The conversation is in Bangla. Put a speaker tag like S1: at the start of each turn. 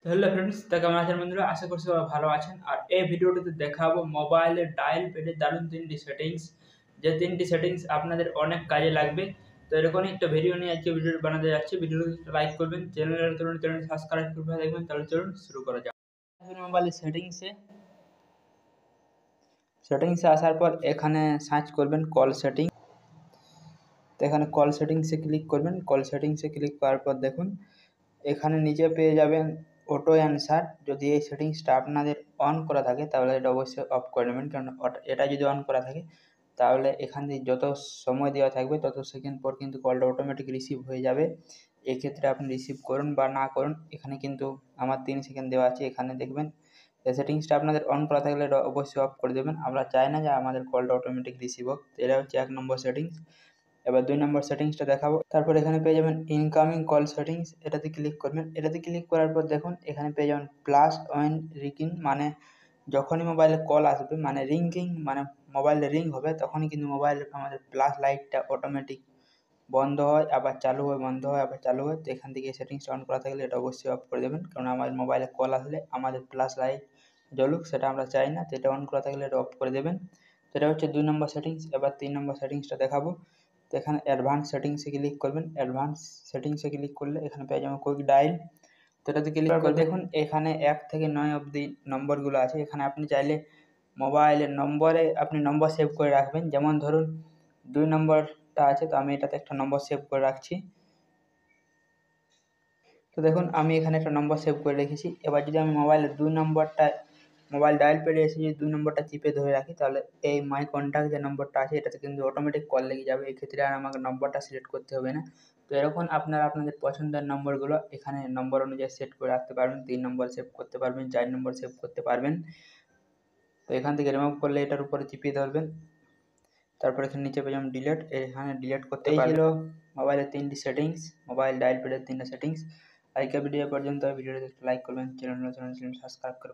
S1: তো হ্যালো ফ্রেন্ডস, তা কেমন আছেন বন্ধুরা? আশা করছি সবাই ভালো আছেন। আর এই ভিডিওটিতে দেখাবো মোবাইলের ডায়াল প্যাডে দারুণ 3টি সেটিংস, যে 3টি সেটিংস আপনাদের অনেক কাজে লাগবে। তো এরকমই একটা ভিডিও নিয়ে আজকে ভিডিওটি বানাতে যাচ্ছি। ভিডিওটি লাইক করবেন, চ্যানেলটি সাবস্ক্রাইব করে দেখবেন। তাহলে চলুন শুরু করা যাক। মোবাইলের সেটিংসে আসার পর এখানে সার্চ করবেন কল সেটিং। তো এখানে কল সেটিংসে ক্লিক করবেন। কল সেটিংসে ক্লিক করার পর দেখুন এখানে নিচে পেয়ে যাবেন অটো অ্যানসার। যদি এই সেটিংসটা আপনাদের অন করা থাকে তাহলে এটা অবশ্যই অফ করে নেবেন, কারণ এটা যদি অন করা থাকে তাহলে এখান থেকে যত সময় দেওয়া থাকবে তত সেকেন্ড পর কিন্তু কলটা অটোমেটিক রিসিভ হয়ে যাবে। এক্ষেত্রে আপনি রিসিভ করুন বা না করুন, এখানে কিন্তু আমার 3 সেকেন্ড দেওয়া আছে। এখানে দেখবেন এই সেটিংসটা আপনাদের অন করা থাকলে এটা অবশ্যই অফ করে দেবেন। আমরা চাই না যে আমাদের কলটা অটোমেটিক রিসিভ হোক। এটা হচ্ছে 1 নম্বর সেটিংস। এবার 2 নম্বর সেটিংসটা দেখাবো। তারপর এখানে পেয়ে যাবেন ইনকামিং কল সেটিংস, এটাতে ক্লিক করবেন। এটাতে ক্লিক করার পর দেখুন এখানে পেয়ে যাবেন প্লাস ওয়েন রিকিং, মানে যখনই মোবাইলে কল আসবে মানে রিংকিং, মানে মোবাইলে রিং হবে তখনই কিন্তু মোবাইলে আমাদের প্লাস লাইটটা অটোমেটিক বন্ধ হয়, আবার চালু হয়, বন্ধ হয়, আবার চালু হয়। তো এখান থেকে সেটিংসটা অন করা থাকলে এটা অবশ্যই অফ করে দেবেন, কারণ আমাদের মোবাইলে কল আসলে আমাদের প্লাস লাইট জ্বলুক সেটা আমরা চাই না। তো এটা অন করা থাকলে এটা অফ করে দেবেন। তো এটা হচ্ছে 2 নম্বর সেটিংস। এবার 3 নম্বর সেটিংসটা দেখাবো। তো এখানে অ্যাডভান্স সেটিংসে ক্লিক করবেন। অ্যাডভান্স সেটিংসে ক্লিক করলে এখানে পেয়ে যাবেন কুইক ডায়াল। তো এটাতে ক্লিক করে দেখুন এখানে 1 থেকে 9 অবধি নম্বরগুলো আছে। এখানে আপনি চাইলে মোবাইলের নম্বরে আপনি নম্বর সেভ করে রাখবেন। যেমন ধরুন 2 নম্বরটা আছে, তো আমি এটাতে একটা নম্বর সেভ করে রাখছি। তো দেখুন আমি এখানে একটা নম্বর সেভ করে রেখেছি। এবার যদি আমি মোবাইলের 2 নম্বরটা মোবাইল ডায়াল প্যাডে এসে যদি 2 নম্বরটা চিপে ধরে রাখি তাহলে এই মাই কন্ট্যাক্ট যে নম্বরটা আছে এটাতে কিন্তু অটোমেটিক কল লেগে যাবে। এক্ষেত্রে আর আমাকে নম্বরটা সিলেক্ট করতে হবে না। তো এরকম আপনারা আপনাদের পছন্দের নম্বরগুলো এখানে নম্বর অনুযায়ী সেট করে রাখতে পারবেন। 3 নম্বর সেভ করতে পারবেন, 4 নম্বর সেভ করতে পারবেন। তো এখান থেকে রিমুভ করলে এটার উপরে চিপিয়ে ধরবেন। তারপর এখানে নিচে পেয়ে যাবেন ডিলিট, এখানে ডিলিট করতে পারবেন। এই ছিল মোবাইলের 3টি সেটিংস, মোবাইল ডায়াল প্যাডের 3টা সেটিংস। আজকের ভিডিও পর্যন্ত। ভিডিওটি লাইক করবেন, চ্যানেল সাবস্ক্রাইব করে